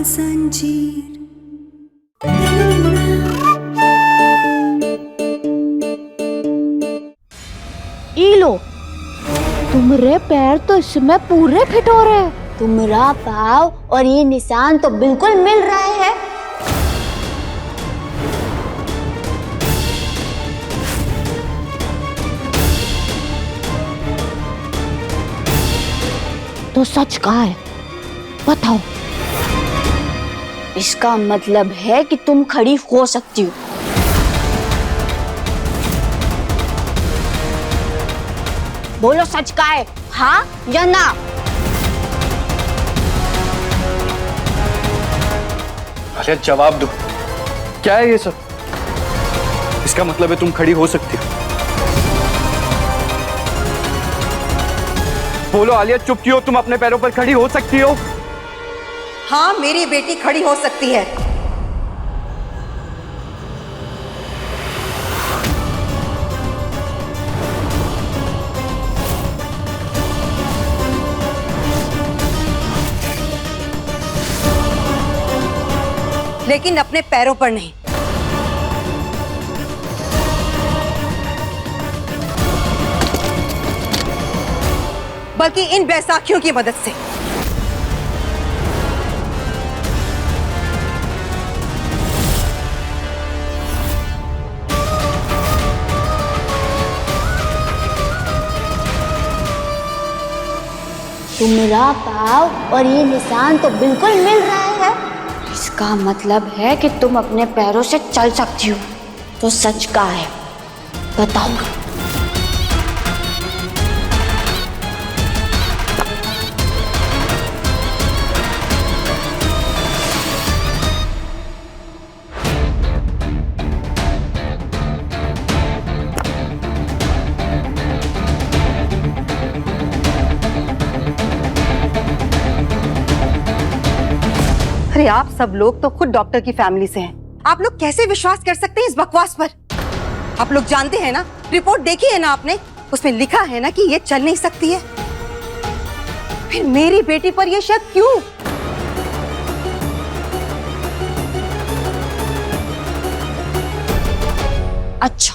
जंजीर। ई लो, तुम्हारे पैर तो इसमें पूरे फिट हो रहे हैं। तुम्हारा पाँव और ये निशान तो बिल्कुल मिल रहे हैं। तो सच कहा है, बताओ। इसका मतलब है कि तुम खड़ी हो सकती हो। बोलो सच का है, हाँ या ना? अरे जवाब दो, क्या है ये सब? इसका मतलब है तुम खड़ी हो सकती हो। बोलो आलिया, चुप क्यों? तुम अपने पैरों पर खड़ी हो सकती हो? हाँ, मेरी बेटी खड़ी हो सकती है। लेकिन अपने पैरों पर नहीं। बल्कि इन बैसाखियों की मदद से। तुम्हारा पाँव और ये निशान तो बिल्कुल मिल रहे हैं। इसका मतलब है कि तुम अपने पैरों से चल सकती हो। तो सच का है, बताओ। अरे आप सब लोग तो खुद डॉक्टर की फैमिली से हैं। आप लोग कैसे विश्वास कर सकते हैं इस बकवास पर? आप लोग जानते हैं ना, रिपोर्ट देखी है ना आपने, उसमें लिखा है ना कि ये चल नहीं सकती है। फिर मेरी बेटी पर ये शक क्यों? अच्छा,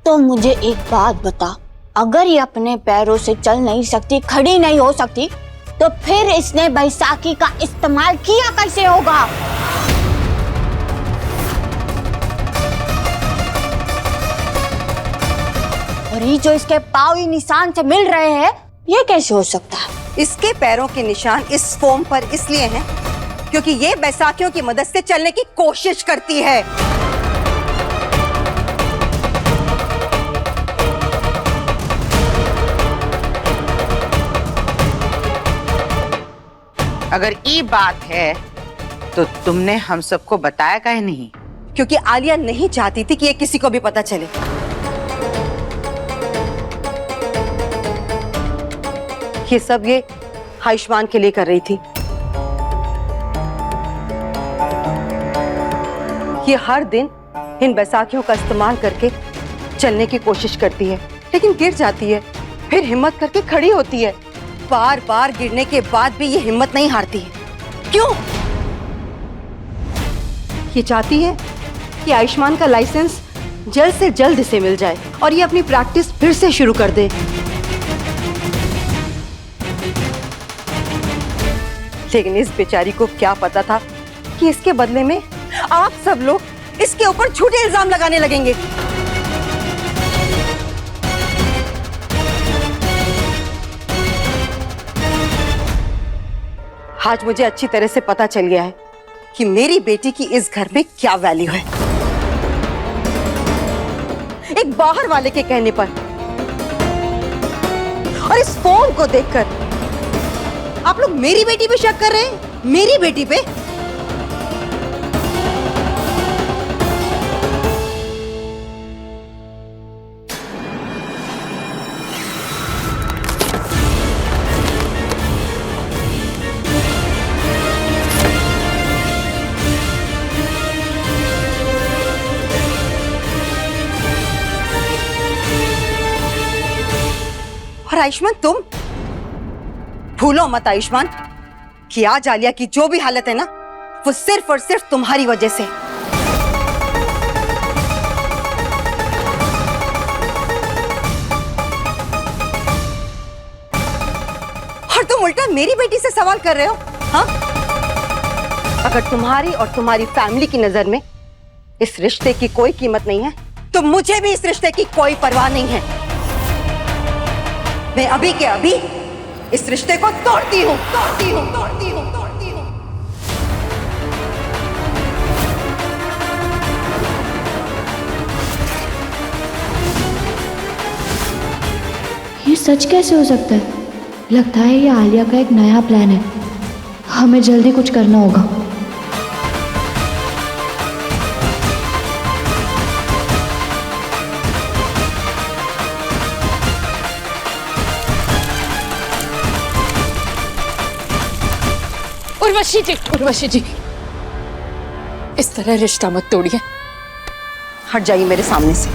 तो मुझे एक बात बता, अगर ये अपने पैरों से चल नहीं सकती, खड़ी नहीं हो सकती, तो फिर इसने बैसाखी का इस्तेमाल किया कैसे होगा? और ये जो इसके पाँव ही निशान से मिल रहे हैं, ये कैसे हो सकता है? इसके पैरों के निशान इस फोम पर इसलिए हैं क्योंकि ये बैसाखियों की मदद से चलने की कोशिश करती है। अगर ये बात है तो तुमने हम सबको बताया काहे नहीं? क्योंकि आलिया नहीं चाहती थी कि ये किसी को भी पता चले। ये सब ये आयुष्मान के लिए कर रही थी। ये हर दिन इन बैसाखियों का इस्तेमाल करके चलने की कोशिश करती है, लेकिन गिर जाती है, फिर हिम्मत करके खड़ी होती है। बार बार गिरने के बाद भी ये हिम्मत नहीं हारती है। क्यों? ये चाहती है कि आयुष्मान का लाइसेंस जल्द से जल्द इसे मिल जाए और ये अपनी प्रैक्टिस फिर से शुरू कर दे। लेकिन इस बेचारी को क्या पता था कि इसके बदले में आप सब लोग इसके ऊपर झूठे इल्जाम लगाने लगेंगे। आज मुझे अच्छी तरह से पता चल गया है कि मेरी बेटी की इस घर में क्या वैल्यू है। एक बाहर वाले के कहने पर और इस फोन को देखकर आप लोग मेरी बेटी पे शक कर रहे हैं? मेरी बेटी पे? और आयुष्मान, तुम भूलो मत आयुष्मान, कि आज आलिया की जो भी हालत है ना, वो सिर्फ और सिर्फ तुम्हारी वजह से। और तुम उल्टा मेरी बेटी से सवाल कर रहे हो? हाँ, अगर तुम्हारी और तुम्हारी फैमिली की नजर में इस रिश्ते की कोई कीमत नहीं है, तो मुझे भी इस रिश्ते की कोई परवाह नहीं है। मैं अभी के अभी इस रिश्ते को तोड़ती हूँ, तोड़ती हूँ, तोड़ती हूँ, तोड़ती हूँ। ये सच कैसे हो सकता है? लगता है ये आलिया का एक नया प्लान है। हमें जल्दी कुछ करना होगा। उर्वशी जी, इस तरह रिश्ता मत तोड़िए। हट जाइए मेरे सामने से।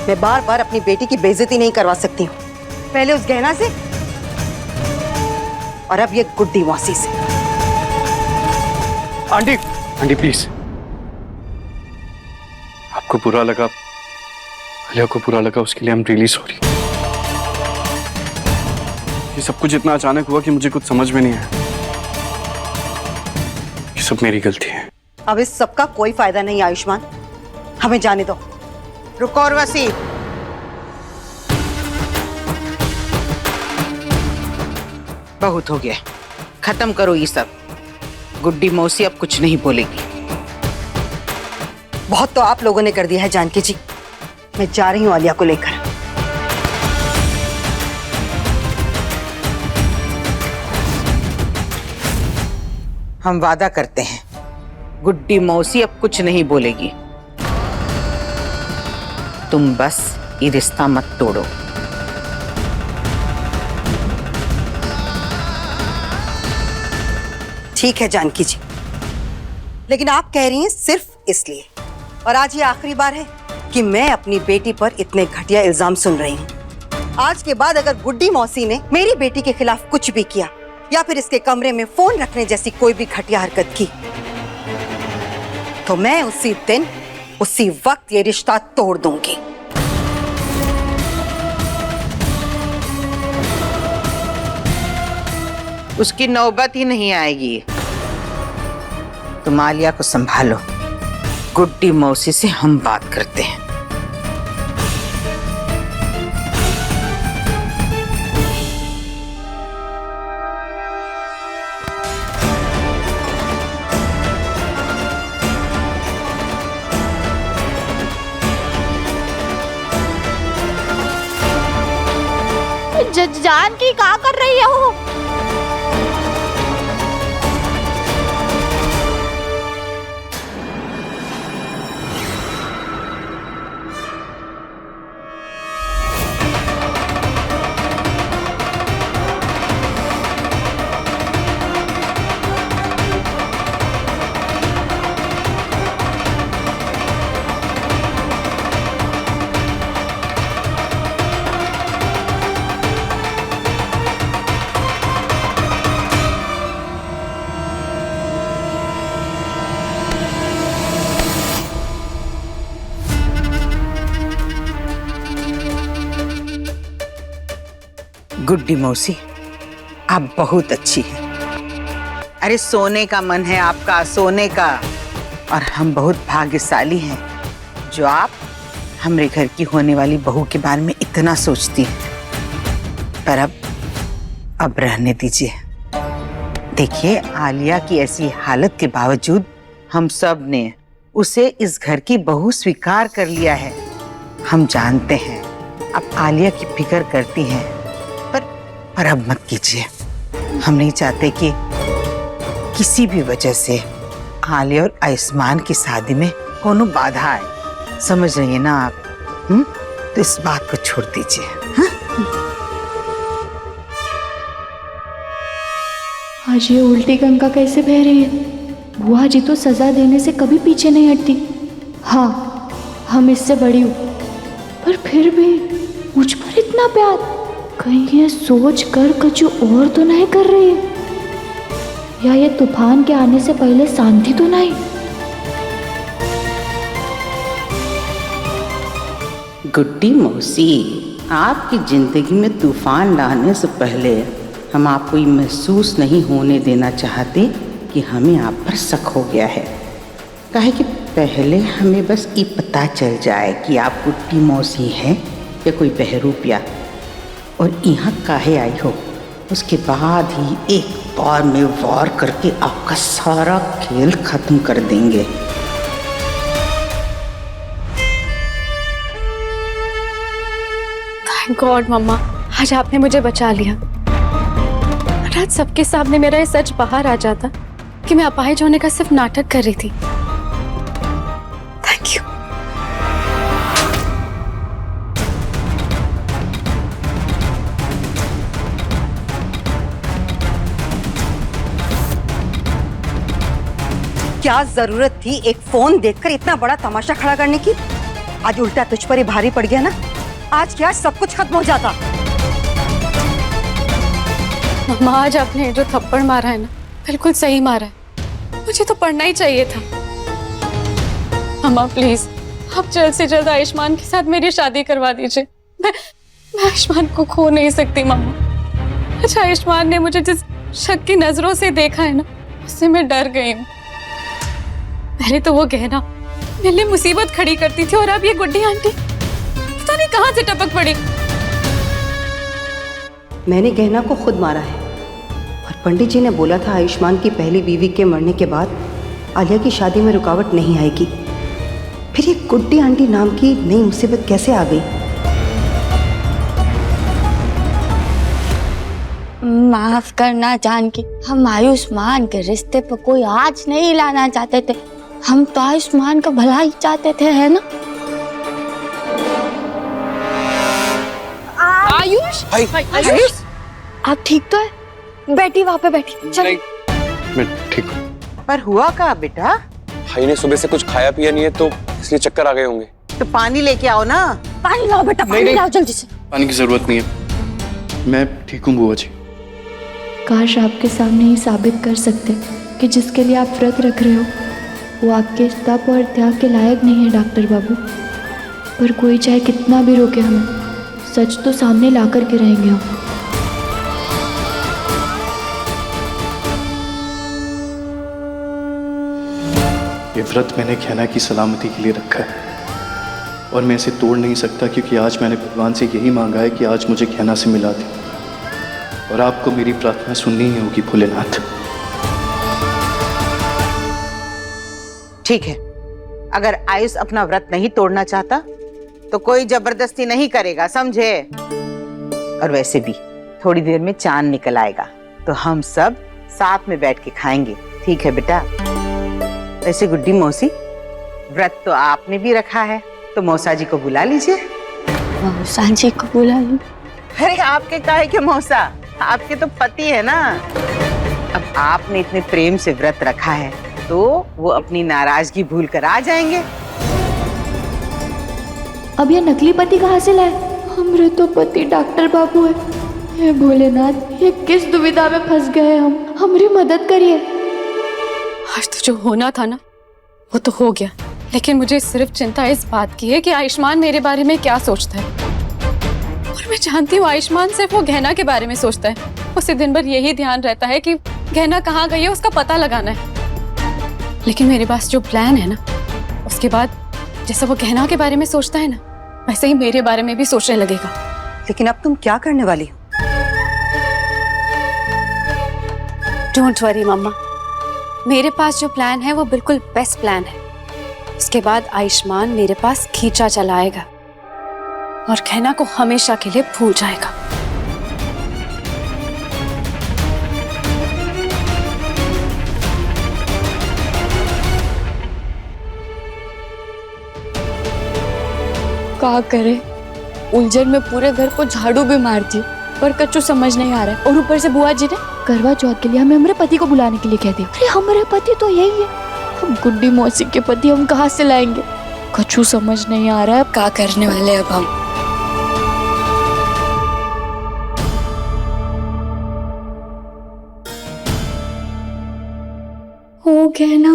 मैं बार बार अपनी बेटी की बेइज्जती नहीं करवा सकती हूँ। पहले उस गहना से और अब ये गुड्डी मौसी से। Aunty, aunty please. आपको बुरा लगा, आलिया को बुरा लगा, उसके लिए आई एम रियली सॉरी। ये सब कुछ इतना अचानक हुआ कि मुझे कुछ समझ में नहीं आया। ये सब मेरी गलती है। अब इस सब का कोई फायदा नहीं आयुष्मान, हमें जाने दो। रुको उर्वशी, बहुत हो गया, खत्म करो ये सब। गुड्डी मौसी अब कुछ नहीं बोलेगी। बहुत तो आप लोगों ने कर दिया है जानकी जी। मैं जा रही हूँ आलिया को लेकर। हम वादा करते हैं, गुड्डी मौसी अब कुछ नहीं बोलेगी। तुम बस ये रिश्ता मत तोड़ो। ठीक है जानकी जी, लेकिन आप कह रही हैं सिर्फ इसलिए, और आज ये आखिरी बार है कि मैं अपनी बेटी पर इतने घटिया इल्जाम सुन रही हूँ। आज के बाद अगर गुड्डी मौसी ने मेरी बेटी के खिलाफ कुछ भी किया या फिर इसके कमरे में फोन रखने जैसी कोई भी घटिया हरकत की, तो मैं उसी दिन उसी वक्त ये रिश्ता तोड़ दूंगी। उसकी नौबत ही नहीं आएगी। तुम आलिया को संभालो, गुड्डी मौसी से हम बात करते हैं। जानकी क्या कर रही है वो? गुड्डी मौसी, आप बहुत अच्छी हैं। अरे सोने का मन है आपका, सोने का। और हम बहुत भाग्यशाली हैं जो आप हमारे घर की होने वाली बहू के बारे में इतना सोचती हैं। पर अब रहने दीजिए। देखिए, आलिया की ऐसी हालत के बावजूद हम सब ने उसे इस घर की बहू स्वीकार कर लिया है। हम जानते हैं आप आलिया की फिक्र करती हैं, पर अब मत कीजिए। हम नहीं चाहते कि किसी भी वजह से आलिया और आयुष्मान की शादी में कोनो बाधा आए। समझ रही है ना आप? तो इस बात को छोड़ दीजिए। आज ये उल्टी गंगा कैसे बह रही है? बुआ जी तो सजा देने से कभी पीछे नहीं हटती। हाँ, हम इससे बड़ी हूँ, पर फिर भी मुझ पर इतना प्यार। कहीं ये सोच कर कुछ और तो नहीं कर रही है, या ये तूफान के आने से पहले शांति तो नहीं। गुड्डी मौसी, आपकी जिंदगी में तूफान लाने से पहले हम आपको ये महसूस नहीं होने देना चाहते कि हमें आप पर शक हो गया है। काहे कि पहले हमें बस ये पता चल जाए कि आप गुड्डी मौसी हैं या कोई बहरूपिया, और यहाँ काहे आई हो, उसके बाद ही एक बार में वार करके आपका सारा खेल खत्म कर देंगे। थैंक गॉड मम्मा, आज आपने मुझे बचा लिया। आज सबके सामने मेरा ये सच बाहर आ जाता कि मैं अपाहिज होने का सिर्फ नाटक कर रही थी। Thank you. क्या जरूरत थी एक फोन देखकर इतना बड़ा तमाशा खड़ा करने की? आज उल्टा तुझ पर ही भारी पड़ गया ना। आज क्या सब कुछ खत्म हो जाता। मम्मा, आज आपने जो थप्पड़ मारा है ना, बिल्कुल सही मारा है। मुझे तो पढ़ना ही चाहिए था। मम्मा प्लीज, आप जल्द से जल्द आयुष्मान के साथ मेरी शादी करवा दीजिए। मैं आयुष्मान को खो नहीं सकती मम्मा। अच्छा, आयुष्मान ने मुझे जिस शक की नजरों से देखा है ना, उससे मैं डर गई हूँ। पहले तो वो गहना मेरे लिए मुसीबत खड़ी करती थी, और अब ये गुड्डी आंटी पता नहीं कहाँ से टपक पड़ी। मैंने गहना को खुद मारा है, और पंडित जी ने बोला था आयुष्मान की पहली बीवी के मरने के बाद आलिया की शादी में रुकावट नहीं आएगी। फिर ये गुड्डी आंटी नाम की नई मुसीबत कैसे आ गई? माफ करना जानकी, हम आयुष्मान के रिश्ते पर कोई आँच नहीं लाना चाहते थे। हम तो आयुष्मान का भला ही चाहते थे, है ना? आयुष, आयुष, आप ठीक तो है? बैठी वहाँ पे बैठी। चल। मैं ठीक हूँ। पर हुआ क्या बेटा? भाई ने सुबह से कुछ खाया पिया नहीं है, तो इसलिए चक्कर आ गए होंगे। तो पानी लेके आओ ना। पानी लाओ बेटा, पानी लाओ जल्दी से। पानी की जरूरत नहीं है, मैं ठीक हूँ बुआ जी। काश आपके सामने ही साबित कर सकते कि जिसके लिए आप व्रत रख रहे हो वो आपके तप और त्याग के लायक नहीं है डॉक्टर बाबू। पर कोई चाहे कितना भी रोके हमें, सच तो सामने ला कर के रहेंगे हम। ये व्रत मैंने गहना की सलामती के लिए रखा है, और मैं इसे तोड़ नहीं सकता, क्योंकि आज मैंने भगवान से यही मांगा है कि आज मुझे गहना से मिला दे। और आपको मेरी प्रार्थना सुननी ही होगी भोलेनाथ। ठीक है, अगर आयुष अपना व्रत नहीं तोड़ना चाहता तो कोई जबरदस्ती नहीं करेगा, समझे? और वैसे भी थोड़ी देर में चांद निकल आएगा, तो हम सब साथ में बैठ के खाएंगे। ठीक है बेटा? वैसे गुड्डी मौसी, व्रत तो आपने भी रखा है, तो मौसा जी को बुला लीजिए। मौसा जी को बुला लो। अरे आपके काहे के मौसा, आपके तो पति है ना। अब आपने इतने प्रेम से व्रत रखा है, तो वो अपनी नाराजगी भूल कर आ जाएंगे। अब ये नकली पति कहाँ से लाए? हमरे तो पति डॉक्टर बाबू है। हे भोलेनाथ, ये किस दुविधा में फंस गए हम, हमारी मदद करिए। आज तो जो होना था ना, वो तो हो गया। लेकिन मुझे सिर्फ चिंता इस बात की है कि आयुष्मान मेरे बारे में क्या सोचता है। और मैं जानती हूँ आयुष्मान सिर्फ वो गहना के बारे में सोचता है। उसे दिन भर यही ध्यान रहता है कि गहना कहाँ गई है, उसका पता लगाना है। लेकिन मेरे पास जो प्लान है ना, उसके बाद जैसा वो गहना के बारे में सोचता है ना, वैसे ही मेरे बारे में भी सोचने लगेगा। लेकिन अब तुम क्या करने वाली हो? डोंट वरी मम्मा, मेरे पास जो प्लान है वो बिल्कुल बेस्ट प्लान है। उसके बाद आयुष्मान मेरे पास खींचा चलाएगा और गहना को हमेशा के लिए भूल जाएगा। क्या करे, उलझन में पूरे घर को झाड़ू भी मार दी, पर कच्चू समझ नहीं आ रहा है। और ऊपर से बुआ जी ने करवा चौथ के लिए हमें हमारे पति को बुलाने के लिए कह दिया। अरे हमारे पति तो यही है, हम गुड्डी मौसी के पति हम कहाँ से लाएंगे? कच्चू समझ नहीं आ रहा है, क्या करने वाले अब हम? कहना,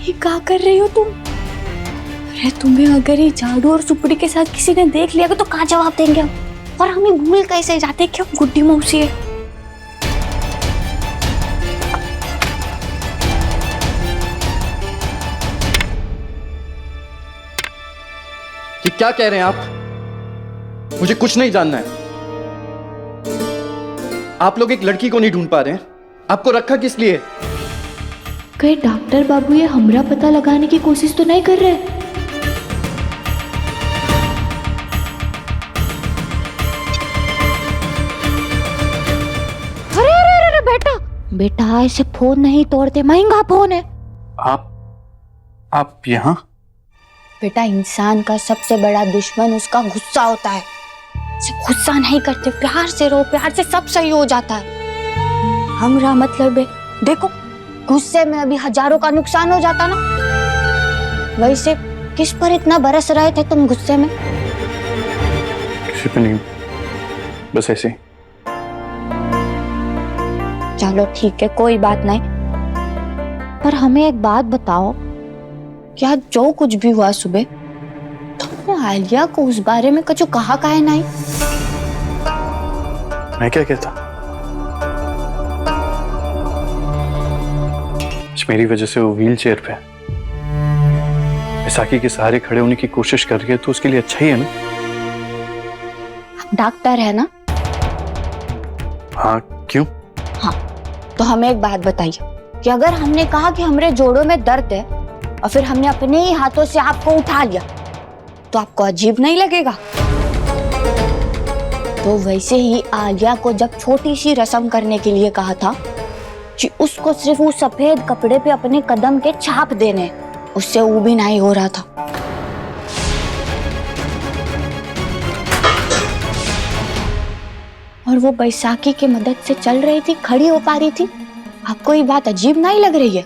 ये क्या कर रही हो तुम? अरे तुम्हें अगर ये झाड़ू और सुपड़ी के साथ किसी ने देख लिया तो क्या जवाब देंगे हम? और हमें भूल कैसे जाते कि हम गुड्डी मौसी है? ये क्या कह रहे हैं आप? मुझे कुछ नहीं जानना है। आप लोग एक लड़की को नहीं ढूंढ पा रहे हैं, आपको रखा किस लिए? कहीं डॉक्टर बाबू ये हमरा पता लगाने की कोशिश तो नहीं कर रहे? अरे अरे अरे बेटा, बेटा ऐसे फोन नहीं तोड़ते, महंगा फोन है। आप यहाँ? बेटा, इंसान का सबसे बड़ा दुश्मन उसका गुस्सा होता है। सिर्फ गुस्सा नहीं करते, प्यार से रहो, प्यार से सब सही हो जाता है। हमरा मतलब है, देखो गुस्से में अभी हजारों का नुकसान हो जाता ना। वैसे किस पर इतना बरस रहे थे तुम गुस्से में? किसी पे नहीं, बस ऐसे ही। चलो ठीक है, कोई बात नहीं। पर हमें एक बात बताओ, क्या जो कुछ भी हुआ सुबह, तुमने आलिया को उस बारे में कुछ कहा काहे नहीं? मैं क्या कहता? मेरी वजह से वो व्हील चेयर पे बैसाखी के सहारे खड़े होने की कोशिश कर रही है, तो उसके लिए अच्छा ही है ना? डॉक्टर है ना? हाँ, क्यों? हाँ, तो हमें एक बात बताइए कि अगर हमने कहा कि हमारे जोड़ों में दर्द है और फिर हमने अपने ही हाथों से आपको उठा लिया, तो आपको अजीब नहीं लगेगा? तो वैसे ही आलिया को जब छोटी सी रस्म करने के लिए कहा था कि उसको सिर्फ उस सफेद कपड़े पे अपने कदम के छाप देने, उससे वो भी नहीं हो रहा था। और वो बैसाखी की मदद से चल रही थी, खड़ी हो पा रही थी। आपको ये बात अजीब नहीं लग रही है?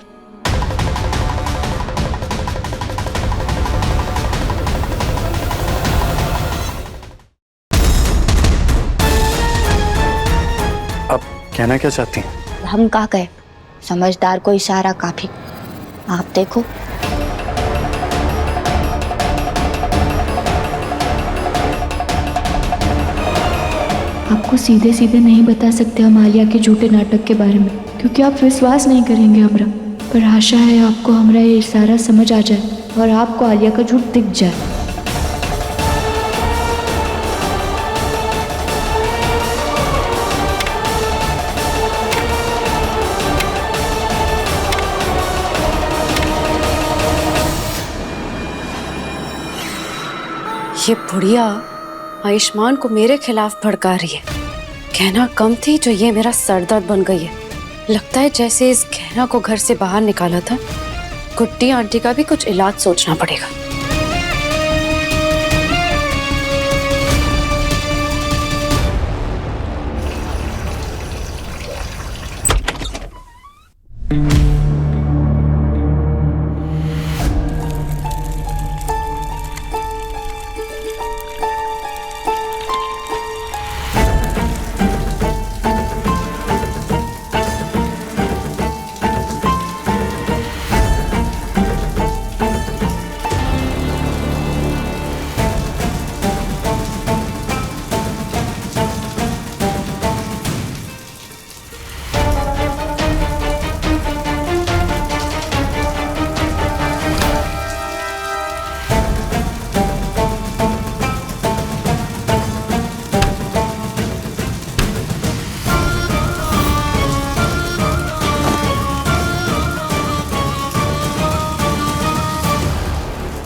आप कहना क्या चाहती हैं? हम क्या कहे, समझदार को इशारा काफी। आप देखो, आपको सीधे सीधे नहीं बता सकते हम आलिया के झूठे नाटक के बारे में, क्योंकि आप विश्वास नहीं करेंगे हमरा। पर आशा है आपको हमरा ये इशारा समझ आ जाए और आपको आलिया का झूठ दिख जाए। ये बुढ़िया आयुष्मान को मेरे खिलाफ भड़का रही है। कहना कम थी जो ये मेरा सरदर्द बन गई है। लगता है जैसे इस गहना को घर से बाहर निकाला था। गुड्डी आंटी का भी कुछ इलाज सोचना पड़ेगा।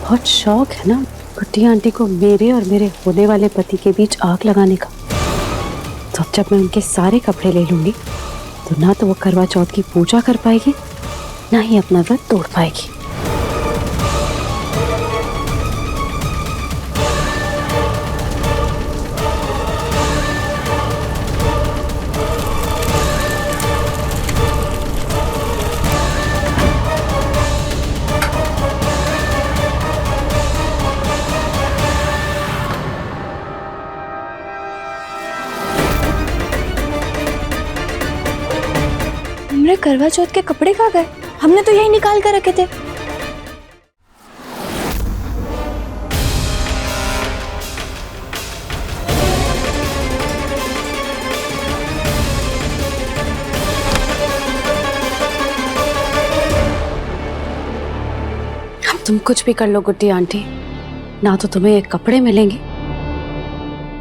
बहुत शौक है ना गुड्डी आंटी को मेरे और मेरे होने वाले पति के बीच आग लगाने का। तो अब जब मैं उनके सारे कपड़े ले लूंगी तो ना तो वो करवा चौथ की पूजा कर पाएगी, ना ही अपना व्रत तोड़ पाएगी। हमरे करवा चौथ के कपड़े कहाँ गए? हमने तो यही निकाल कर रखे थे। अब तुम कुछ भी कर लो गुड्डी आंटी, ना तो तुम्हें ये कपड़े मिलेंगे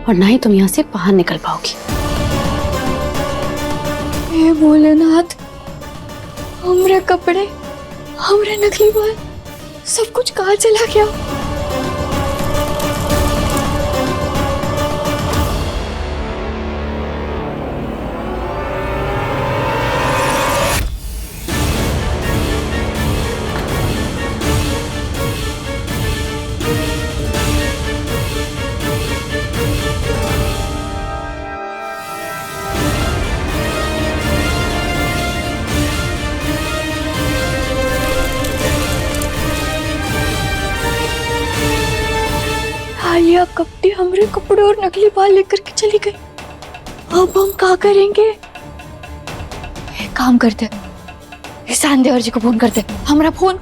और ना ही तुम यहाँ से बाहर निकल पाओगी। हे भोलेनाथ, हमरे कपड़े, हमरे नकली बाल, सब कुछ कहाँ चला गया? आलिया कपड़े, हमरे कपड़े और नकली बाल लेकर के चली गई। अब हम क्या करेंगे? एक काम करते, ईशान देवर जी को फोन करते। हमारा फोन।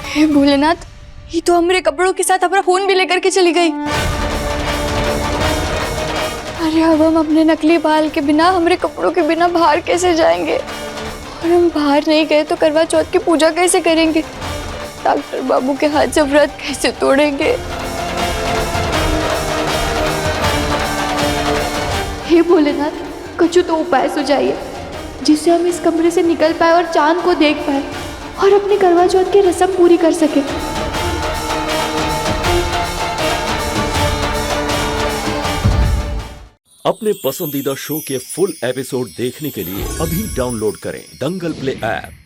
हे भोलेनाथ, ये तो हमरे कपड़ों के साथ हमारा फोन भी लेकर के चली गई। अरे अब हम अपने नकली बाल के बिना, हमरे कपड़ों के बिना बाहर कैसे जाएंगे? और हम बाहर नहीं गए तो करवा चौथ की पूजा कैसे करेंगे? डॉक्टर बाबू के हाथ से व्रत कैसे तोड़ेंगे? हे भोलेनाथ, कुछ तो उपाय सुझाइए जिससे हम इस कमरे से निकल पाए और चांद को देख पाए और अपनी करवा चौथ की रस्म पूरी कर सके। अपने पसंदीदा शो के फुल एपिसोड देखने के लिए अभी डाउनलोड करें दंगल प्ले ऐप।